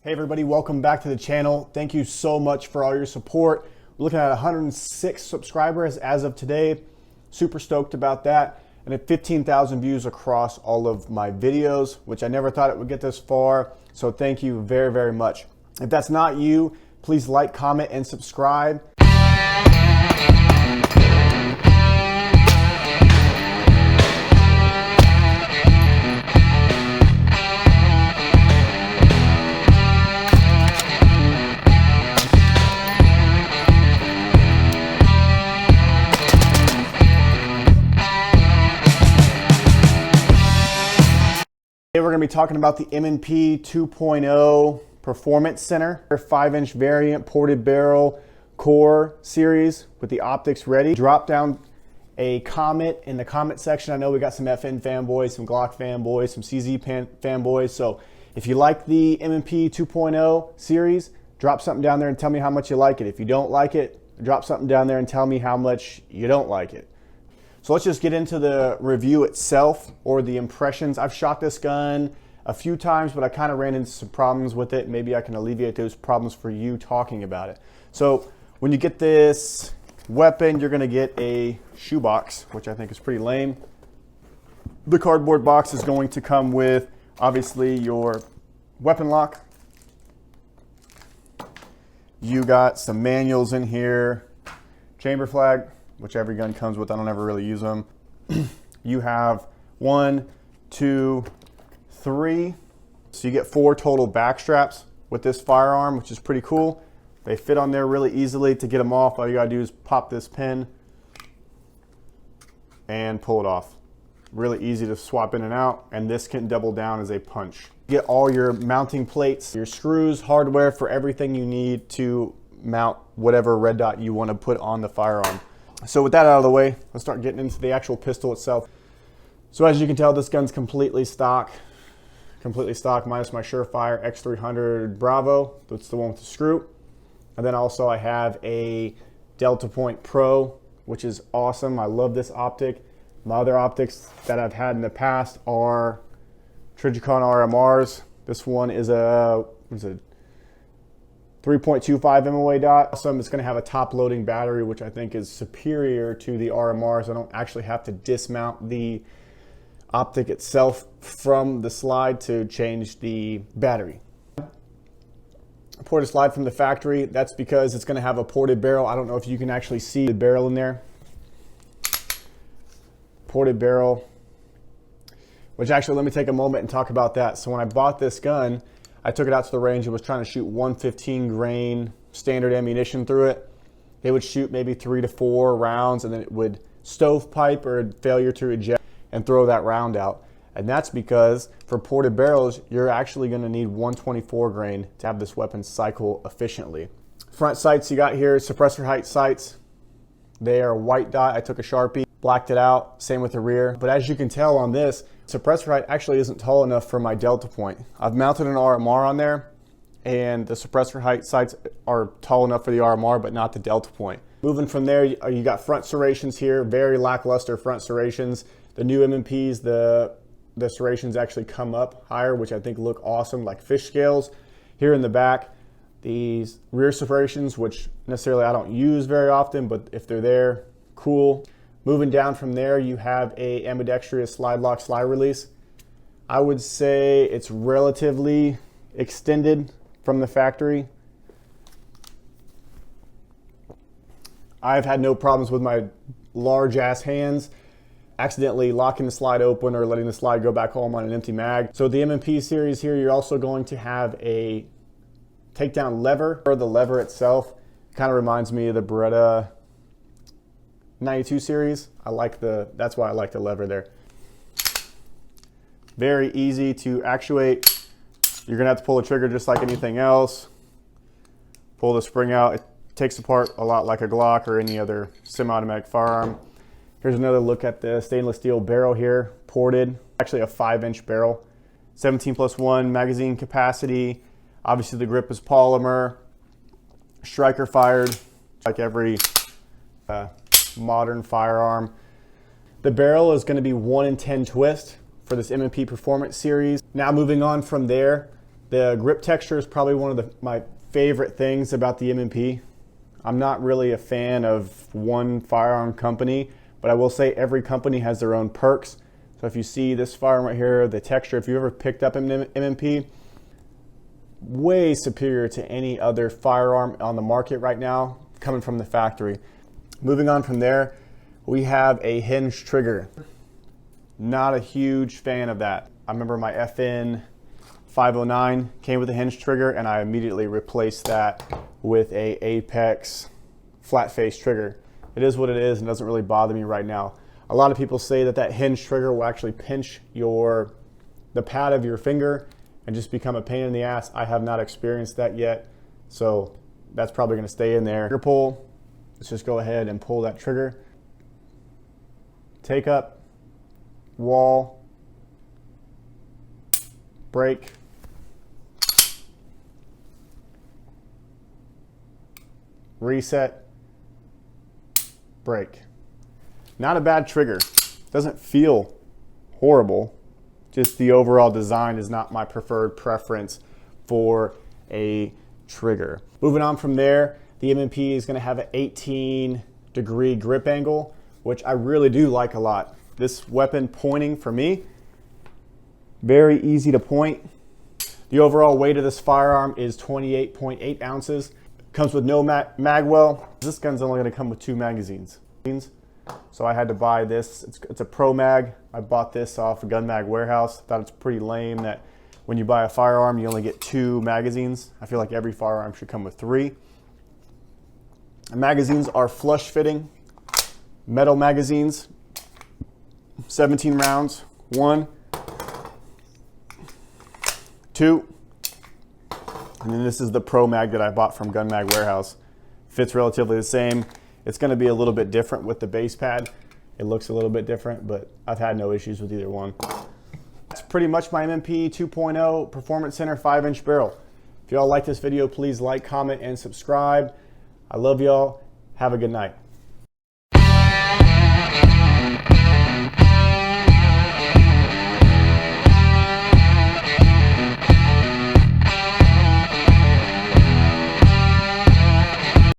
Hey everybody, welcome back to the channel. Thank you so much for all your support. We're looking at 106 subscribers as of today. Super stoked about that. And at 15,000 views across all of my videos, which I never thought it would get this far. So thank you very, very much. If that's not you, please like, comment, and subscribe. Today we're going to be talking about the M&P 2.0 Performance Center, 5-inch variant ported barrel core series with the optics ready. Drop down a comment in the comment section. I know we got some FN fanboys, some Glock fanboys, some CZ fanboys. So if you like the M&P 2.0 series, drop something down there and tell me how much you like it. If you don't like it, drop something down there and tell me how much you don't like it. So let's just get into the review itself, or the impressions. I've shot this gun a few times, but I kind of ran into some problems with it. Maybe I can alleviate those problems for you talking about it. So when you get this weapon, you're gonna get a shoebox, which I think is pretty lame. The cardboard box is going to come with, obviously, your weapon lock. You got some manuals in here, chamber flag, which every gun comes with. I don't ever really use them. You have 1, 2, 3. So you get 4 total back straps with this firearm, which is pretty cool. They fit on there really easily. To get them off, all you gotta do is pop this pin and pull it off. Really easy to swap in and out, and this can double down as a punch. Get all your mounting plates, your screws, hardware for everything you need to mount whatever red dot you wanna put on the firearm. So with that out of the way, let's start getting into the actual pistol itself. So as you can tell, this gun's completely stock minus my Surefire X300 Bravo. That's the one with the screw. And then also I have a Delta Point Pro, which is awesome. I love this optic. My other optics that I've had in the past are Trijicon RMRs. This one is a 3.25 MOA dot. Awesome. It's going to have a top loading battery, which I think is superior to the RMRs. I don't actually have to dismount the optic itself from the slide to change the battery. Ported slide from the factory. That's because it's going to have a ported barrel. I don't know if you can actually see the barrel in there. Ported barrel, which actually, let me take a moment and talk about that. So when I bought this gun, I took it out to the range and was trying to shoot 115 grain standard ammunition through it. It would shoot maybe 3 to 4 rounds, and then it would stovepipe or failure to eject and throw that round out. And that's because for ported barrels, you're actually going to need 124 grain to have this weapon cycle efficiently. Front sights you got here, suppressor height sights. They are white dot. I took a Sharpie, blacked it out. Same with the rear. But as you can tell on this, suppressor height actually isn't tall enough for my Delta Point. I've mounted an RMR on there, and the suppressor height sights are tall enough for the RMR, but not the Delta Point. Moving from there, you got front serrations here, very lackluster front serrations. The new M&Ps, the serrations actually come up higher, which I think look awesome, like fish scales. Here in the back, these rear serrations, which necessarily I don't use very often, but if they're there, cool. Moving down from there, you have a ambidextrous slide lock, slide release. I would say it's relatively extended from the factory. I've had no problems with my large ass hands accidentally locking the slide open or letting the slide go back home on an empty mag. So the M&P series here, you're also going to have a takedown lever. The lever itself kind of reminds me of the Beretta 92 series. That's why I like the lever there. Very easy to actuate. You're gonna have to pull the trigger just like anything else. Pull the spring out. It takes apart a lot like a Glock or any other semi-automatic firearm. Here's another look at the stainless steel barrel here, ported. Actually a 5-inch barrel. 17+1 magazine capacity. Obviously the grip is polymer. Striker fired, like every modern firearm. The barrel is going to be 1 in 10 twist for this M&P Performance series. Now moving on from there, The grip texture is probably one of my favorite things about the M&P. I'm not really a fan of one firearm company, but I will say every company has their own perks. So if you see this firearm right here, the texture, if you ever picked up an M&P, way superior to any other firearm on the market right now, coming from the factory. Moving on from there, we have a hinge trigger. Not a huge fan of that. I remember my FN 509 came with a hinge trigger, and I immediately replaced that with a Apex flat face trigger. It is what it is and doesn't really bother me right now. A lot of people say that that hinge trigger will actually pinch the pad of your finger and just become a pain in the ass. I have not experienced that yet, so that's probably going to stay in there. Trigger pull, let's just go ahead and pull that trigger. Take up, wall, break, reset, break. Not a bad trigger. Doesn't feel horrible. Just the overall design is not my preferred preference for a trigger. Moving on from there, the M&P is going to have an 18-degree grip angle, which I really do like a lot. This weapon pointing for me, very easy to point. The overall weight of this firearm is 28.8 ounces. Comes with no magwell. This gun's only going to come with 2 magazines. So I had to buy this. It's a Pro Mag. I bought this off a Gun Mag Warehouse. Thought it's pretty lame that when you buy a firearm, you only get 2 magazines. I feel like every firearm should come with 3. The magazines are flush fitting, metal magazines, 17 rounds, 1, 2, and then this is the Pro Mag that I bought from Gun Mag Warehouse. Fits relatively the same. It's going to be a little bit different with the base pad. It looks a little bit different, but I've had no issues with either one. That's pretty much my M&P 2.0 Performance Center 5-inch barrel. If y'all like this video, please like, comment, and subscribe. I love y'all. Have a good night.